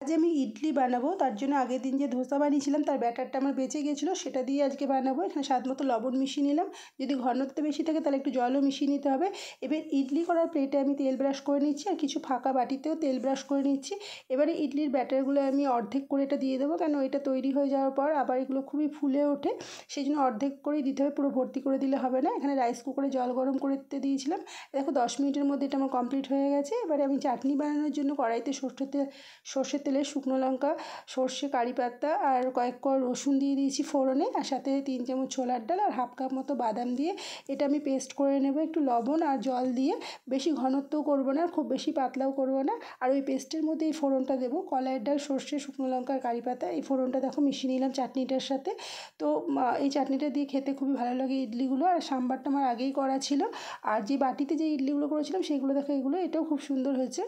আজ আমি ইডলি বানাবো, তার জন্য আগের দিন যে ধোসা বানিয়েছিলাম তার ব্যাটারটা আমার বেঁচে গিয়েছিলো, সেটা দিয়ে আজকে বানাবো। এখানে স্বাদ মতো লবণ মিশিয়ে নিলাম, যদি ঘনত্ব বেশি থাকে তাহলে একটু জলও মিশিয়ে নিতে হবে। এবার ইডলি করার প্লেটে আমি তেল ব্রাশ করে নিচ্ছি, আর কিছু ফাঁকা বাটিতেও তেল ব্রাশ করে নিচ্ছি। এবারে ইডলির ব্যাটারগুলো আমি অর্ধেক করে এটা দিয়ে দেবো, কেন এটা তৈরি হয়ে যাওয়ার পর আবার এগুলো খুবই ফুলে ওঠে, সেই জন্য অর্ধেক করেই দিতে হবে, পুরো ভর্তি করে দিলে হবে না। এখানে রাইস কুকারে জল গরম করতে দিয়েছিলাম, দেখো 10 মিনিটের মধ্যে এটা আমার কমপ্লিট হয়ে গেছে। এবারে আমি চাটনি বানানোর জন্য কড়াইতে সর্ষের তেলে শুকনো লঙ্কা, সর্ষে, কারি পাতা আর কয়েক কোয়া রসুন দিয়ে দিয়েছি ফোড়নে, আর সাথে 3 চামচ ছোলার ডাল আর হাফ কাপ মতো বাদাম দিয়ে এটা আমি পেস্ট করে নেব একটু লবণ আর জল দিয়ে। বেশি ঘনত্বও করবো না, খুব বেশি পাতলাও করবো না। আর ওই পেস্টের মধ্যে এই ফোড়নটা দেবো, কলাইয়ের ডাল, সর্ষে, শুকনো লঙ্কা আর কারি পাতা, এই ফোড়নটা দেখো মিশিয়ে নিলাম চাটনিটার সাথে। তো এই চাটনিটা দিয়ে খেতে খুবই ভালো লাগে ইডলিগুলো। আর সাম্বারটা আমার আগেই করা ছিল, আর যে বাটিতে যে ইডলিগুলো করেছিলাম সেইগুলো দেখো, এগুলো এটাও খুব সুন্দর হয়েছে।